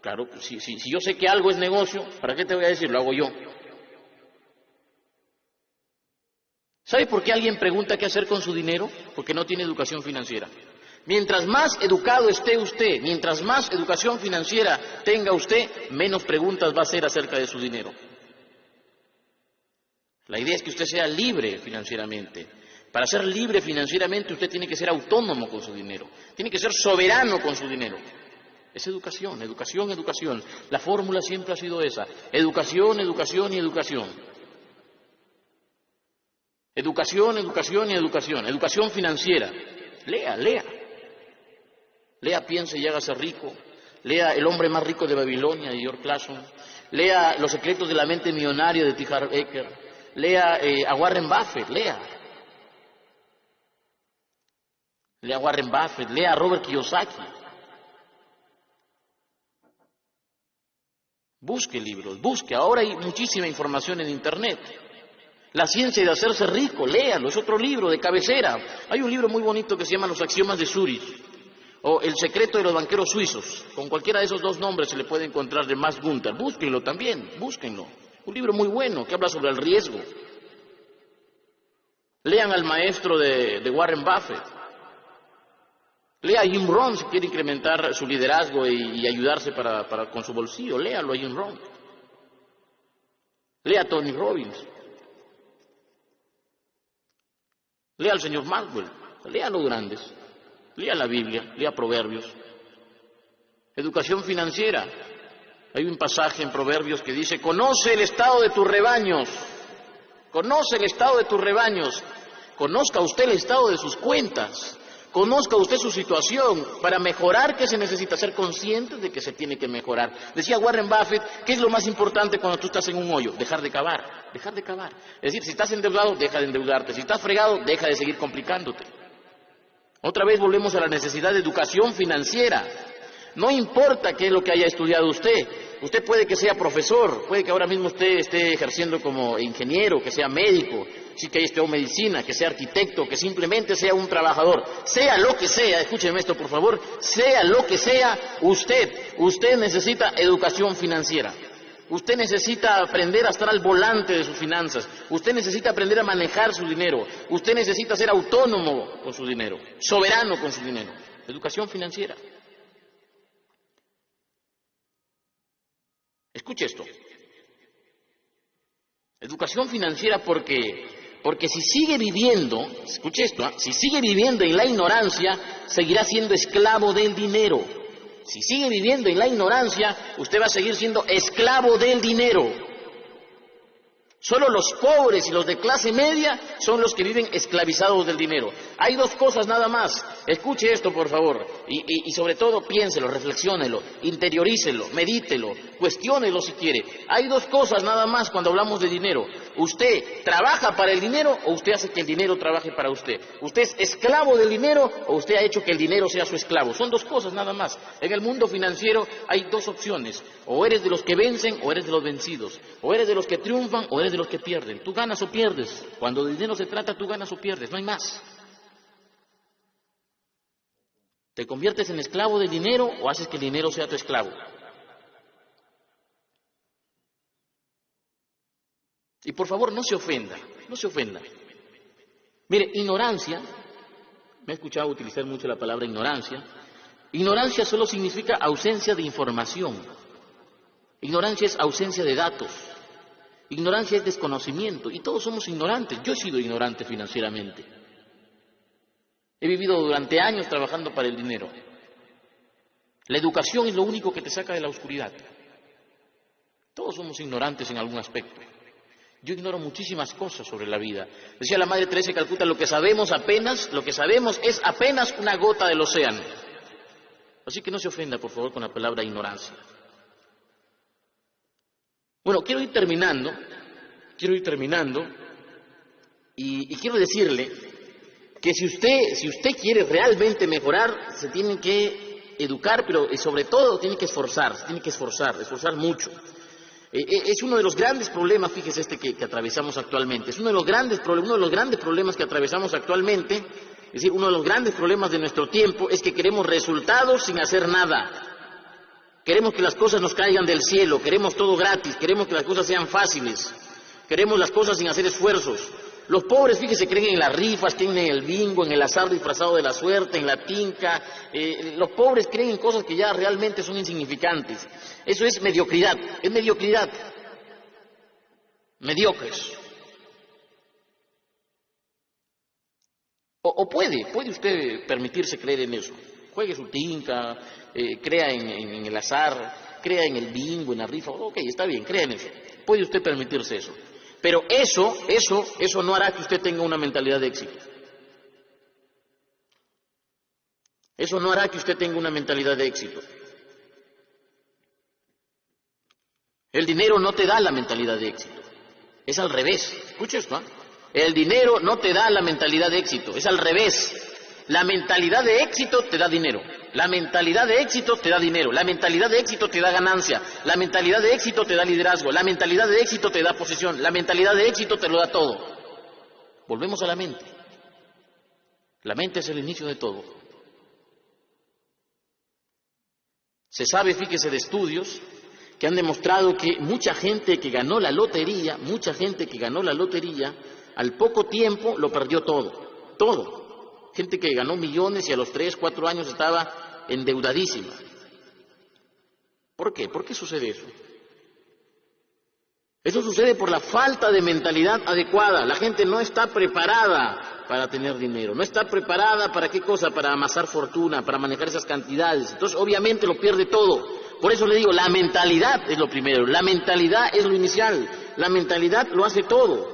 Claro, si yo sé que algo es negocio, ¿para qué te voy a decir? Lo hago yo. ¿Sabe por qué alguien pregunta qué hacer con su dinero? Porque no tiene educación financiera. Mientras más educado esté usted, mientras más educación financiera tenga usted, menos preguntas va a hacer acerca de su dinero. La idea es que usted sea libre financieramente. Para ser libre financieramente usted tiene que ser autónomo con su dinero, tiene que ser soberano con su dinero. Es educación, educación, educación. La fórmula siempre ha sido esa: educación, educación y educación. Educación, educación y educación. Educación financiera. Lea, lea. Lea Piense y hágase rico. Lea El hombre más rico de Babilonia de George Clason. Lea Los secretos de la mente millonaria de T. Harv Eker. Lea a Warren Buffett, lea. Lea a Warren Buffett, lea a Robert Kiyosaki. Busque libros, busque. Ahora hay muchísima información en Internet. La ciencia de hacerse rico, léalo, es otro libro de cabecera. Hay un libro muy bonito que se llama Los axiomas de Zurich, o El secreto de los banqueros suizos. Con cualquiera de esos dos nombres se le puede encontrar, de Max Gunther. Búsquenlo también, búsquenlo. Un libro muy bueno que habla sobre el riesgo. Lean al maestro de Warren Buffett. Lea a Jim Rohn si quiere incrementar su liderazgo y ayudarse con su bolsillo. Léalo a Jim Rohn. Lea a Tony Robbins. Lea al señor Maxwell. Lea a los grandes. Lea la Biblia. Lea Proverbios. Educación financiera. Hay un pasaje en Proverbios que dice: conoce el estado de tus rebaños. Conoce el estado de tus rebaños. Conozca usted el estado de sus cuentas. Conozca usted su situación. Para mejorar, ¿qué se necesita? Ser consciente de que se tiene que mejorar. Decía Warren Buffett, ¿qué es lo más importante cuando tú estás en un hoyo? Dejar de cavar, dejar de cavar. Es decir, si estás endeudado, deja de endeudarte. Si estás fregado, deja de seguir complicándote. Otra vez volvemos a la necesidad de educación financiera. No importa qué es lo que haya estudiado usted. Usted puede que sea profesor, puede que ahora mismo usted esté ejerciendo como ingeniero, que sea médico, sí que haya estudiado medicina, que sea arquitecto, que simplemente sea un trabajador. Sea lo que sea, escúcheme esto por favor, sea lo que sea, usted necesita educación financiera. Usted necesita aprender a estar al volante de sus finanzas. Usted necesita aprender a manejar su dinero. Usted necesita ser autónomo con su dinero, soberano con su dinero. Educación financiera. Escuche esto. Educación financiera porque si sigue viviendo, escuche esto, si sigue viviendo en la ignorancia, seguirá siendo esclavo del dinero. Si sigue viviendo en la ignorancia, usted va a seguir siendo esclavo del dinero. Solo los pobres y los de clase media son los que viven esclavizados del dinero. Hay dos cosas nada más. Escuche esto, por favor. Y sobre todo piénselo, reflexiónelo, interiorícelo, medítelo, cuestiónelo si quiere. Hay dos cosas nada más cuando hablamos de dinero. ¿Usted trabaja para el dinero o usted hace que el dinero trabaje para usted? ¿Usted es esclavo del dinero o usted ha hecho que el dinero sea su esclavo? Son dos cosas nada más. En el mundo financiero hay dos opciones. O eres de los que vencen o eres de los vencidos. O eres de los que triunfan o eres de los que pierden. Tú ganas o pierdes. Cuando de dinero se trata, tú ganas o pierdes. No hay más. ¿Te conviertes en esclavo del dinero o haces que el dinero sea tu esclavo? Y por favor, no se ofenda, no se ofenda. Mire, ignorancia, me he escuchado utilizar mucho la palabra ignorancia. Ignorancia solo significa ausencia de información. Ignorancia es ausencia de datos. Ignorancia es desconocimiento. Y todos somos ignorantes. Yo he sido ignorante financieramente. He vivido durante años trabajando para el dinero. La educación es lo único que te saca de la oscuridad. Todos somos ignorantes en algún aspecto. Yo ignoro muchísimas cosas sobre la vida. Decía la Madre Teresa de Calcuta, lo que sabemos es apenas una gota del océano. Así que no se ofenda, por favor, con la palabra ignorancia. Bueno, quiero ir terminando y quiero decirle que si usted quiere realmente mejorar, se tiene que educar, pero sobre todo tiene que esforzar mucho. Es uno de los grandes problemas, fíjese que atravesamos actualmente, es uno de los grandes problemas que atravesamos actualmente, es decir, uno de los grandes problemas de nuestro tiempo es que queremos resultados sin hacer nada. Queremos que las cosas nos caigan del cielo, queremos todo gratis, queremos que las cosas sean fáciles, queremos las cosas sin hacer esfuerzos. Los pobres, fíjese, creen en las rifas, creen en el bingo, en el azar disfrazado de la suerte, en la tinca. Los pobres creen en cosas que ya realmente son insignificantes. Eso es mediocridad, es mediocridad. Mediocres. O puede usted permitirse creer en eso. Juegue su tinca, crea en el azar, crea en el bingo, en la rifa. Ok, está bien, crea en eso. Puede usted permitirse eso. Pero eso no hará que usted tenga una mentalidad de éxito. Eso no hará que usted tenga una mentalidad de éxito. El dinero no te da la mentalidad de éxito. Es al revés. Escucha esto, ¿eh? El dinero no te da la mentalidad de éxito. Es al revés. La mentalidad de éxito te da dinero. La mentalidad de éxito te da dinero. La mentalidad de éxito te da ganancia. La mentalidad de éxito te da liderazgo. La mentalidad de éxito te da posición. La mentalidad de éxito te lo da todo. Volvemos a la mente. La mente es el inicio de todo. Se sabe, fíjese, de estudios que han demostrado que mucha gente que ganó la lotería, al poco tiempo lo perdió todo. Todo. Gente que ganó millones y a los 3, 4 años estaba endeudadísima. ¿Por qué? ¿Por qué sucede eso? Eso sucede por la falta de mentalidad adecuada. La gente no está preparada para tener dinero. No está preparada para qué cosa, para amasar fortuna, para manejar esas cantidades. Entonces, obviamente, lo pierde todo. Por eso le digo, la mentalidad es lo primero. La mentalidad es lo inicial. La mentalidad lo hace todo.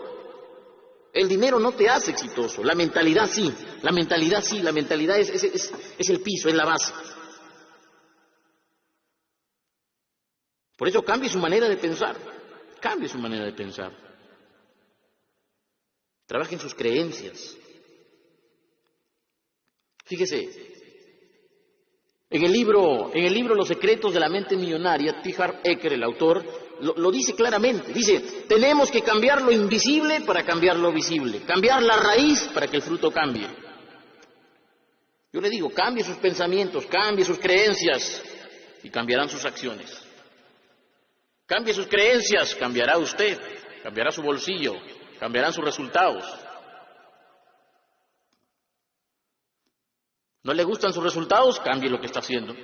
El dinero no te hace exitoso, la mentalidad sí, la mentalidad es el piso, es la base. Por eso cambie su manera de pensar, Trabaje en sus creencias. Fíjese, en el libro Los secretos de la mente millonaria, T. Harv Eker, el autor, lo dice claramente. Dice, tenemos que cambiar lo invisible para cambiar lo visible. Cambiar la raíz para que el fruto cambie. Yo le digo, cambie sus pensamientos, cambie sus creencias y cambiarán sus acciones. Cambie sus creencias, cambiará usted, cambiará su bolsillo, cambiarán sus resultados. ¿No le gustan sus resultados? Cambie lo que está haciendo.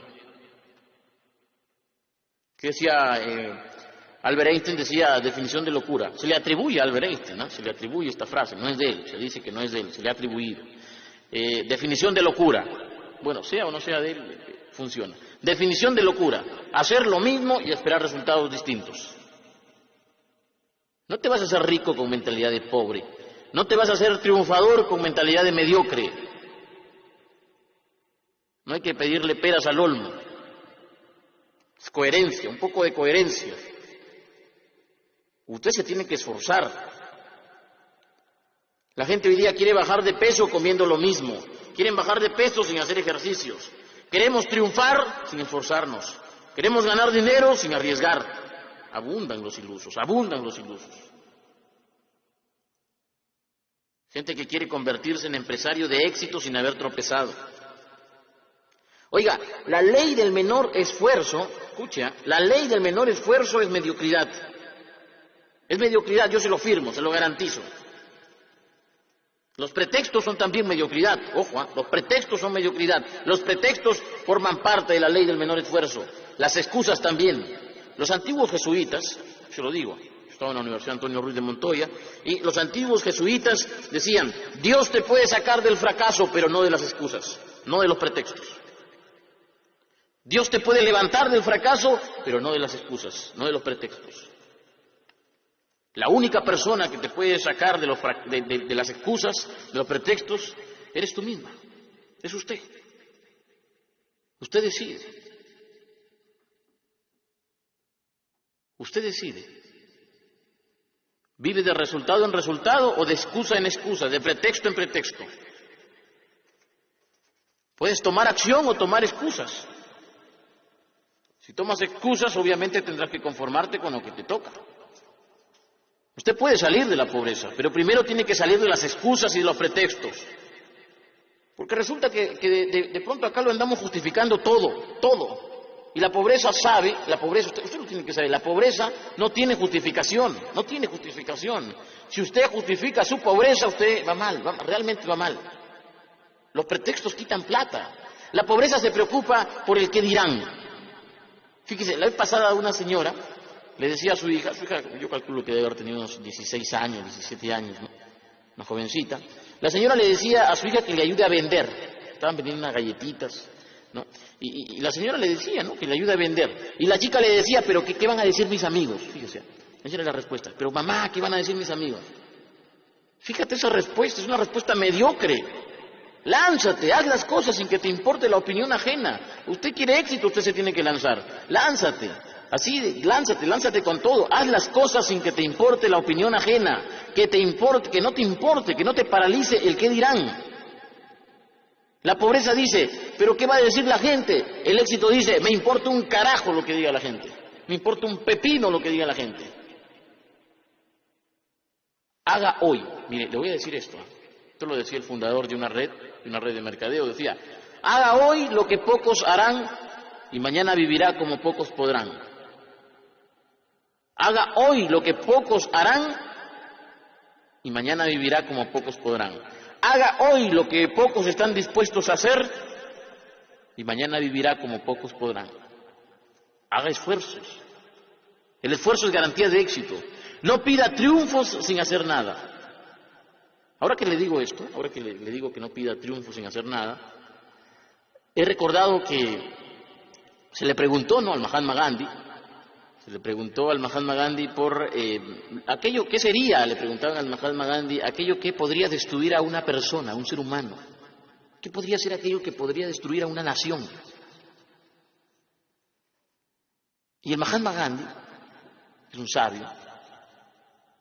¿Qué decía Albert Einstein? Decía definición de locura. Se le atribuye a Albert Einstein, ¿no? Se le atribuye esta frase, no es de él, se dice que no es de él, se le ha atribuido. Definición de locura. Bueno, sea o no sea de él, funciona. Definición de locura. Hacer lo mismo y esperar resultados distintos. No te vas a hacer rico con mentalidad de pobre. No te vas a hacer triunfador con mentalidad de mediocre. No hay que pedirle peras al olmo. Es coherencia, un poco de coherencia. Usted se tiene que esforzar. La gente hoy día quiere bajar de peso comiendo lo mismo. Quieren bajar de peso sin hacer ejercicios. Queremos triunfar sin esforzarnos. Queremos ganar dinero sin arriesgar. Abundan los ilusos. Gente que quiere convertirse en empresario de éxito sin haber tropezado. Oiga, la ley del menor esfuerzo, escucha, la ley del menor esfuerzo es mediocridad. Es mediocridad, yo se lo firmo, se lo garantizo. Los pretextos son también mediocridad, ojo, los pretextos son mediocridad. Los pretextos forman parte de la ley del menor esfuerzo. Las excusas también. Los antiguos jesuitas, se lo digo, estaba en la Universidad Antonio Ruiz de Montoya, y los antiguos jesuitas decían, Dios te puede sacar del fracaso, pero no de las excusas, no de los pretextos. Dios te puede levantar del fracaso, pero no de las excusas, no de los pretextos. La única persona que te puede sacar de las excusas, de los pretextos, eres tú misma, es usted. Usted decide. Usted decide. ¿Vive de resultado en resultado o de excusa en excusa, de pretexto en pretexto? Puedes tomar acción o tomar excusas. Si tomas excusas, obviamente tendrás que conformarte con lo que te toca. Usted puede salir de la pobreza, pero primero tiene que salir de las excusas y de los pretextos. Porque resulta que de pronto acá lo andamos justificando todo. Y la pobreza sabe, usted lo tiene que saber, la pobreza no tiene justificación, no tiene justificación. Si usted justifica su pobreza, usted va mal, realmente va mal. Los pretextos quitan plata. La pobreza se preocupa por el qué dirán. Fíjese, la vez pasada una señora le decía a su hija yo calculo que debe haber tenido unos 16 años, 17 años, ¿no? Una jovencita. La señora le decía a su hija que le ayude a vender. Estaban vendiendo unas galletitas, ¿no? Y la señora le decía, ¿no?, que le ayude a vender. Y la chica le decía, pero ¿qué van a decir mis amigos? Fíjese, esa era la respuesta. Pero mamá, ¿qué van a decir mis amigos? Fíjate esa respuesta, es una respuesta mediocre. Lánzate, haz las cosas sin que te importe la opinión ajena. Usted quiere éxito, usted se tiene que lanzar. Lánzate, así, lánzate con todo. Haz las cosas sin que te importe la opinión ajena. Que no te importe, que no te paralice el qué dirán. La pobreza dice, ¿pero qué va a decir la gente? El éxito dice, me importa un carajo lo que diga la gente. Me importa un pepino lo que diga la gente. Haga hoy, mire, le voy a decir esto. Esto lo decía el fundador de una red de mercadeo. Decía, haga hoy lo que pocos harán y mañana vivirá como pocos podrán. Haga hoy lo que pocos harán y mañana vivirá como pocos podrán. Haga hoy lo que pocos están dispuestos a hacer y mañana vivirá como pocos podrán. Haga esfuerzos. El esfuerzo es garantía de éxito. No pida triunfos sin hacer nada. Ahora que le digo esto, ahora que le digo que no pida triunfos sin hacer nada, he recordado que se le preguntó, ¿no?, al Mahatma Gandhi. Se le preguntó al Mahatma Gandhi por aquello, ¿qué sería? Le preguntaban al Mahatma Gandhi, aquello que podría destruir a una persona, a un ser humano. ¿Qué podría ser aquello que podría destruir a una nación? Y el Mahatma Gandhi, que es un sabio,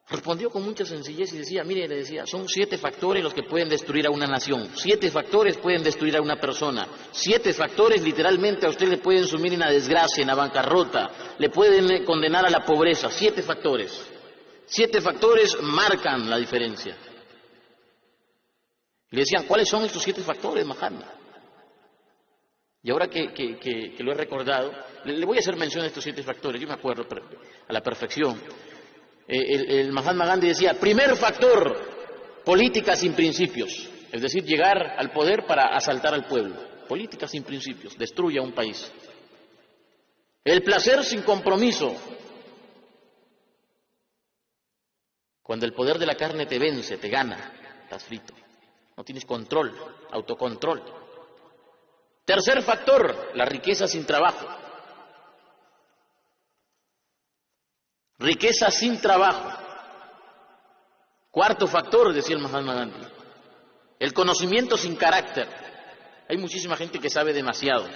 respondió con mucha sencillez y decía, mire, le decía, son 7 factores los que pueden destruir a una nación. 7 factores pueden destruir a una persona. 7 factores literalmente a usted le pueden sumir en la desgracia, en la bancarrota, le pueden condenar a la pobreza. 7 factores. 7 factores marcan la diferencia. Y le decían, ¿cuáles son estos 7 factores, Mahatma? Y ahora que lo he recordado, le voy a hacer mención a estos 7 factores. Yo me acuerdo a la perfección. El Mahatma Gandhi decía, primer factor, política sin principios, es decir, llegar al poder para asaltar al pueblo. Política sin principios, destruye a un país. El placer sin compromiso, cuando el poder de la carne te vence, te gana, estás frito, no tienes control, autocontrol. Tercer factor, la riqueza sin trabajo. Riqueza sin trabajo. Cuarto factor, decía el Mahatma Gandhi, el conocimiento sin carácter. Hay muchísima gente que sabe demasiado,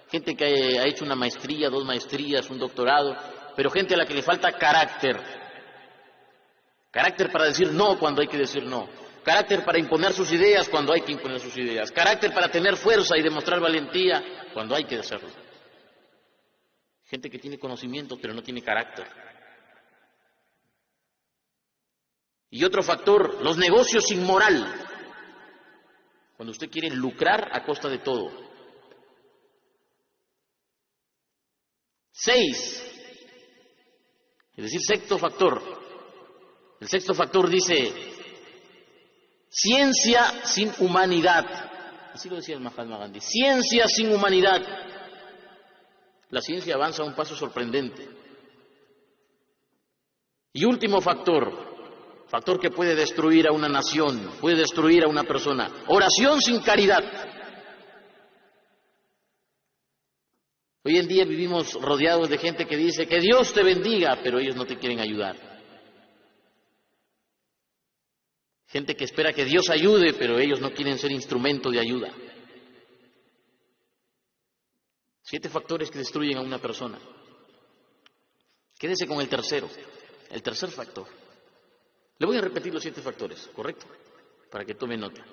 gente que ha hecho una maestría, 2 maestrías, un doctorado, pero gente a la que le falta carácter. Carácter para decir no cuando hay que decir no. Carácter para imponer sus ideas cuando hay que imponer sus ideas. Carácter para tener fuerza y demostrar valentía cuando hay que hacerlo. Gente que tiene conocimiento pero no tiene carácter. Y otro factor, los negocios sin moral. Cuando usted quiere lucrar a costa de todo. 6. Es decir, sexto factor. El sexto factor dice, ciencia sin humanidad. Así lo decía el Mahatma Gandhi. Ciencia sin humanidad. La ciencia avanza a un paso sorprendente. Y último factor. Factor que puede destruir a una nación, puede destruir a una persona. Oración sin caridad. Hoy en día vivimos rodeados de gente que dice que Dios te bendiga, pero ellos no te quieren ayudar. Gente que espera que Dios ayude, pero ellos no quieren ser instrumento de ayuda. 7 factores que destruyen a una persona. Quédese con el tercero, el tercer factor. Le voy a repetir los 7 factores, ¿correcto? Para que tome nota.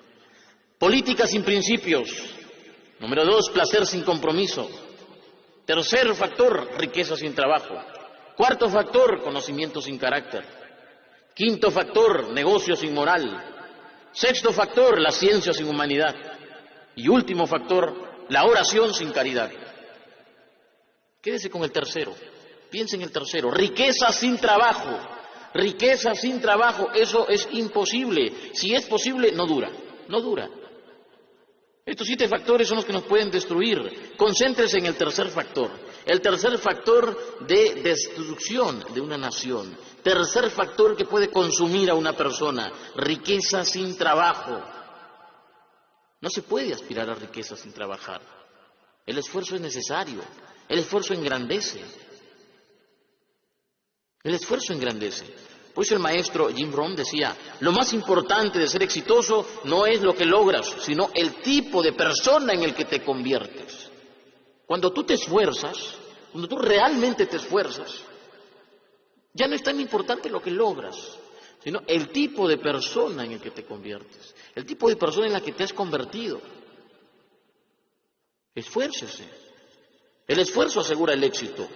Política sin principios. Número 2, placer sin compromiso. Tercer factor, riqueza sin trabajo. Cuarto factor, conocimiento sin carácter. Quinto factor, negocio sin moral. Sexto factor, la ciencia sin humanidad. Y último factor, la oración sin caridad. Quédese con el tercero. Piense en el tercero. Riqueza sin trabajo. Riqueza sin trabajo, eso es imposible. Si es posible, no dura. No dura. Estos 7 factores son los que nos pueden destruir. Concéntrese en el tercer factor. El tercer factor de destrucción de una nación. Tercer factor que puede consumir a una persona. Riqueza sin trabajo. No se puede aspirar a riqueza sin trabajar. El esfuerzo es necesario. El esfuerzo engrandece. El esfuerzo engrandece. Por eso el maestro Jim Rohn decía, lo más importante de ser exitoso no es lo que logras, sino el tipo de persona en el que te conviertes. Cuando tú te esfuerzas, cuando tú realmente te esfuerzas, ya no es tan importante lo que logras, sino el tipo de persona en el que te conviertes, el tipo de persona en la que te has convertido. Esfuércese. El esfuerzo asegura el éxito.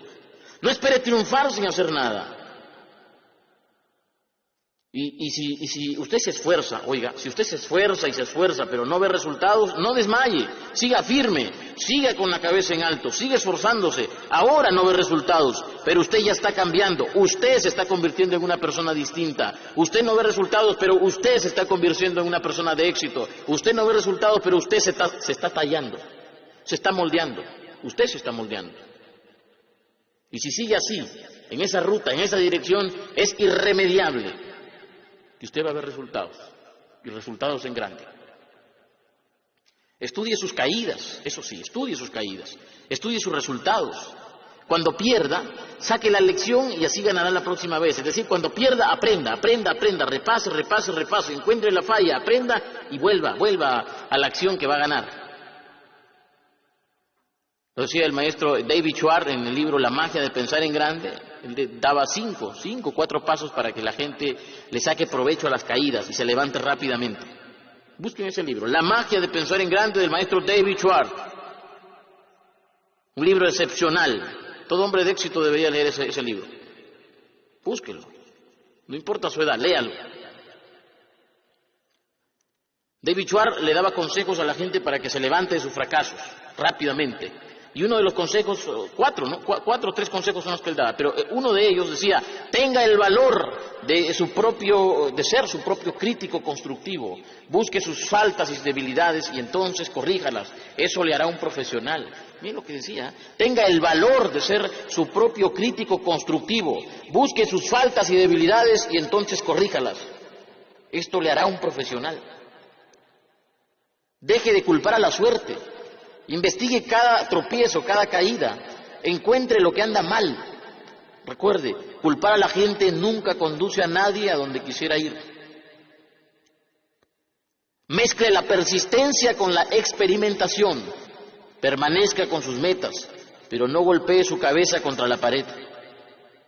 No espere triunfar sin hacer nada. Y si usted se esfuerza, oiga, si usted se esfuerza y se esfuerza, pero no ve resultados, no desmaye, siga firme, siga con la cabeza en alto, siga esforzándose. Ahora no ve resultados, pero usted ya está cambiando, usted se está convirtiendo en una persona distinta. Usted no ve resultados, pero usted se está convirtiendo en una persona de éxito. Usted no ve resultados, pero usted se está tallando, se está moldeando, usted se está moldeando. Y si sigue así, en esa ruta, en esa dirección, es irremediable. Y usted va a ver resultados, y resultados en grande. Estudie sus caídas, eso sí, estudie sus caídas, estudie sus resultados. Cuando pierda, saque la lección y así ganará la próxima vez. Es decir, cuando pierda, aprenda, repase, encuentre la falla, aprenda y vuelva a la acción que va a ganar. Lo decía el maestro David Schwartz en el libro La magia de pensar en grande. Él daba 4 pasos para que la gente le saque provecho a las caídas y se levante rápidamente. Busquen ese libro, La magia de pensar en grande, del maestro David Schwartz. Un libro excepcional. Todo hombre de éxito debería leer ese libro. Búsquenlo. No importa su edad, léalo. David Schwartz le daba consejos a la gente para que se levante de sus fracasos rápidamente. Y uno de los consejos, 4 o 3 consejos son los que él daba, pero uno de ellos decía, tenga el valor de ser su propio crítico constructivo, busque sus faltas y debilidades y entonces corríjalas, eso le hará un profesional. Miren lo que decía, tenga el valor de ser su propio crítico constructivo, busque sus faltas y debilidades y entonces corríjalas, esto le hará un profesional. Deje de culpar a la suerte. Investigue cada tropiezo, cada caída, encuentre lo que anda mal. Recuerde, culpar a la gente nunca conduce a nadie a donde quisiera ir. Mezcle la persistencia con la experimentación. Permanezca con sus metas, pero no golpee su cabeza contra la pared.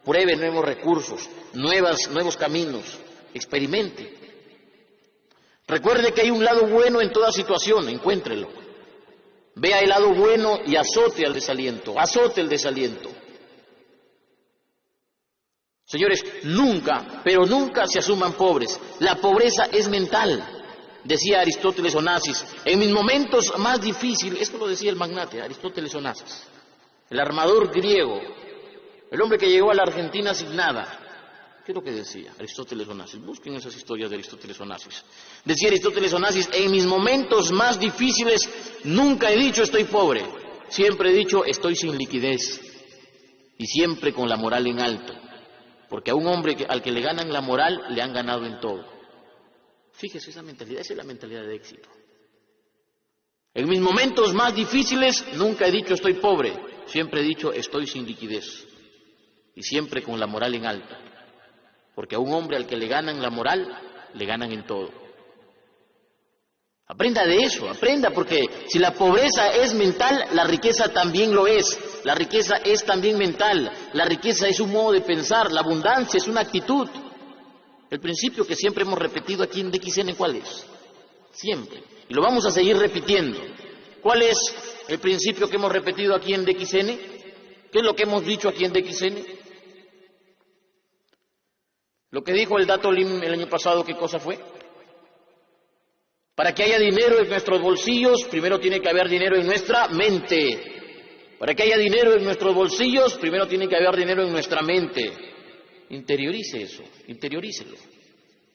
Pruebe nuevos recursos, nuevos caminos, experimente. Recuerde que hay un lado bueno en toda situación, encuéntrelo. Vea el lado bueno y azote el desaliento. Señores, nunca, pero nunca se asuman pobres. La pobreza es mental, decía Aristóteles Onassis. En mis momentos más difíciles, esto lo decía el magnate Aristóteles Onassis, el armador griego, el hombre que llegó a la Argentina sin nada. ¿Qué es lo que decía Aristóteles Onassis? Busquen esas historias de Aristóteles Onassis. Decía Aristóteles Onassis, en mis momentos más difíciles nunca he dicho estoy pobre, siempre he dicho estoy sin liquidez y siempre con la moral en alto, porque a un hombre al que le ganan la moral le han ganado en todo. Fíjese esa mentalidad, esa es la mentalidad de éxito. En mis momentos más difíciles nunca he dicho estoy pobre, siempre he dicho estoy sin liquidez y siempre con la moral en alto. Porque a un hombre al que le ganan la moral, le ganan en todo. Aprenda de eso, aprenda, porque si la pobreza es mental, la riqueza también lo es. La riqueza es también mental, la riqueza es un modo de pensar, la abundancia es una actitud. El principio que siempre hemos repetido aquí en DXN, ¿cuál es? Siempre. Y lo vamos a seguir repitiendo. ¿Cuál es el principio que hemos repetido aquí en DXN? ¿Qué es lo que hemos dicho aquí en DXN? Lo que dijo el Dato Lim el año pasado, ¿qué cosa fue? Para que haya dinero en nuestros bolsillos, primero tiene que haber dinero en nuestra mente. Para que haya dinero en nuestros bolsillos, primero tiene que haber dinero en nuestra mente. Interiorice eso, interiorícelo.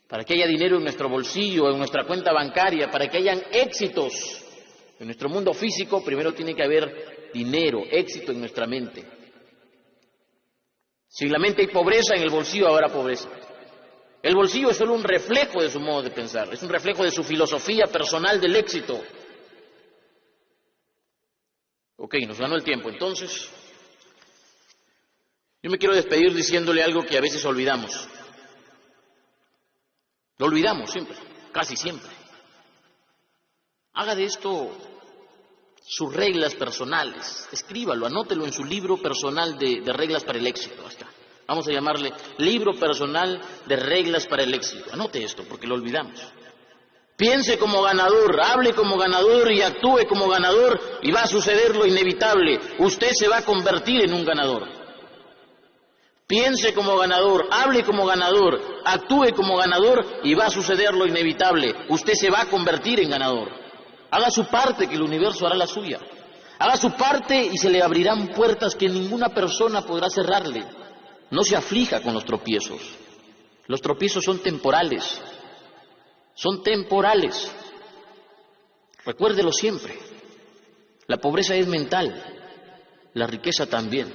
Para que haya dinero en nuestro bolsillo, en nuestra cuenta bancaria, para que hayan éxitos en nuestro mundo físico, primero tiene que haber dinero, éxito en nuestra mente. Si en la mente hay pobreza, en el bolsillo habrá pobreza. El bolsillo es solo un reflejo de su modo de pensar, es un reflejo de su filosofía personal del éxito. Ok, nos ganó el tiempo. Entonces, yo me quiero despedir diciéndole algo que a veces olvidamos. Lo olvidamos siempre, casi siempre. Haga de esto sus reglas personales. Escríbalo, anótelo en su libro personal de reglas para el éxito. Hasta. Vamos a llamarle libro personal de reglas para el éxito. Anote esto, porque lo olvidamos. Piense como ganador, hable como ganador y actúe como ganador y va a suceder lo inevitable. Usted se va a convertir en un ganador. Piense como ganador, hable como ganador, actúe como ganador y va a suceder lo inevitable. Usted se va a convertir en ganador. Haga su parte que el universo hará la suya. Haga su parte y se le abrirán puertas que ninguna persona podrá cerrarle. No se aflija con los tropiezos. Los tropiezos son temporales. Son temporales. Recuérdelo siempre. La pobreza es mental, la riqueza también.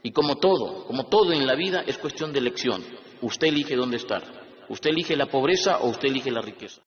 Y como todo en la vida es cuestión de elección. Usted elige dónde estar. Usted elige la pobreza o usted elige la riqueza.